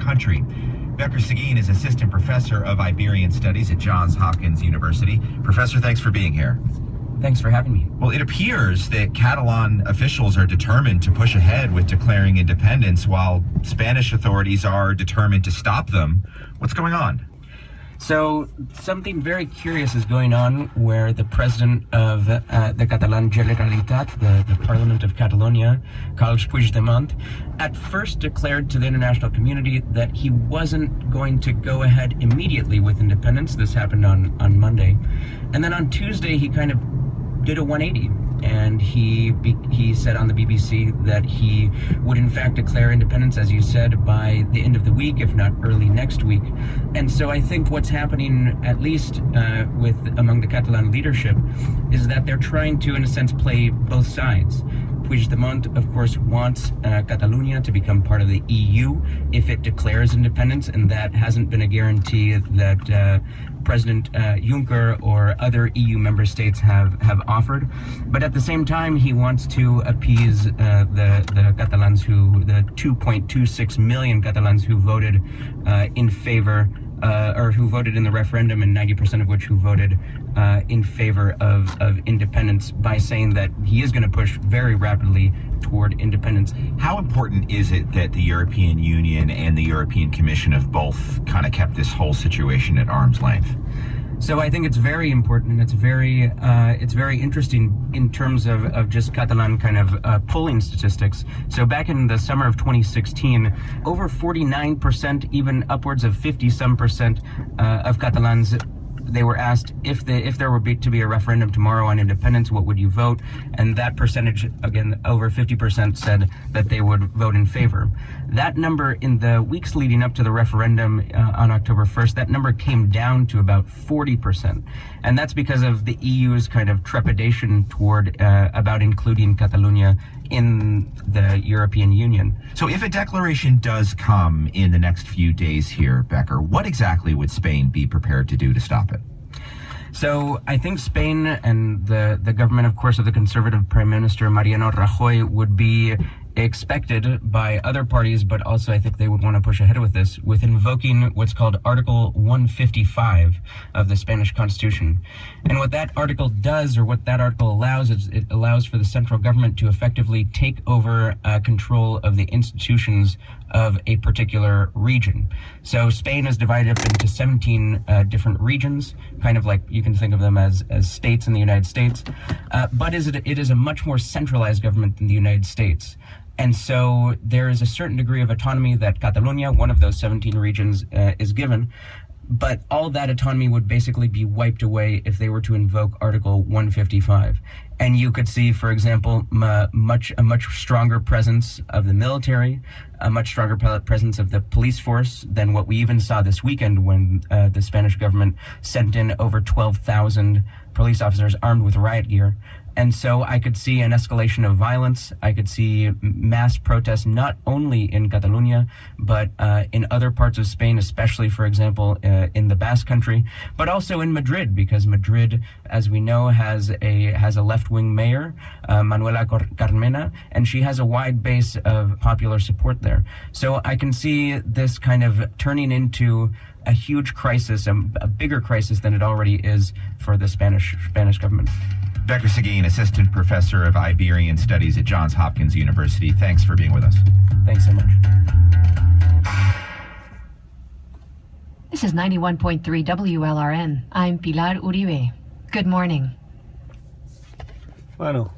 country. Becker Seguin is assistant professor of Iberian Studies at Johns Hopkins University. Professor, thanks for being here. Thanks for having me. Well, it appears that Catalan officials are determined to push ahead with declaring independence while Spanish authorities are determined to stop them. What's going on? So something very curious is going on where the president of the Catalan Generalitat, the Parliament of Catalonia, Carles Puigdemont, at first declared to the international community that he wasn't going to go ahead immediately with independence. This happened on Monday. And then on Tuesday, he kind of did a 180. And he said on the BBC that he would in fact declare independence, as you said, by the end of the week, if not early next week. And so I think what's happening, at least among the Catalan leadership, is that they're trying to, in a sense, play both sides. Puigdemont, of course, wants Catalonia to become part of the EU if it declares independence, and that hasn't been a guarantee that President Juncker or other EU member states have offered. But at the same time, he wants to appease the Catalans, the 2.26 million Catalans who voted in favor or who voted in the referendum, and 90% of which who voted in favor of independence, by saying that he is going to push very rapidly toward independence. How important is it that the European Union and the European Commission have both kind of kept this whole situation at arm's length? So I think it's very important, and it's very interesting in terms of just Catalan kind of polling statistics. So back in the summer of 2016, over 49%, even upwards of 50-some% of Catalans, they were asked if there were to be a referendum tomorrow on independence, what would you vote? And that percentage, again, over 50% said that they would vote in favor. That number in the weeks leading up to the referendum on October 1st, that number came down to about 40%. And that's because of the EU's kind of trepidation toward about including Catalonia in the European Union. So if a declaration does come in the next few days here, Becker, what exactly would Spain be prepared to do to stop it? So I think Spain and the government, of course, of the conservative Prime Minister Mariano Rajoy would be expected by other parties, but also I think they would want to push ahead with this, with invoking what's called Article 155 of the Spanish Constitution. And what that article does, or what that article allows, is it allows for the central government to effectively take over control of the institutions of a particular region. So Spain is divided up into 17 different regions, kind of like you can think of them as states in the United States, but it is a much more centralized government than the United States. And so there is a certain degree of autonomy that Catalonia, one of those 17 regions, is given. But all that autonomy would basically be wiped away if they were to invoke Article 155. And you could see, for example, a much stronger presence of the military, a much stronger presence of the police force than what we even saw this weekend when the Spanish government sent in over 12,000 police officers armed with riot gear. And so I could see an escalation of violence. I could see mass protests, not only in Catalonia, but in other parts of Spain, especially, for example, in the Basque Country, but also in Madrid, because Madrid, as we know, has a left-wing mayor, Manuela Carmena, and she has a wide base of popular support there. So I can see this kind of turning into a huge crisis, a bigger crisis than it already is for the Spanish government. Becker Seguin, assistant professor of Iberian Studies at Johns Hopkins University. Thanks for being with us. Thanks so much. This is 91.3 WLRN. I'm Pilar Uribe. Good morning. Bueno,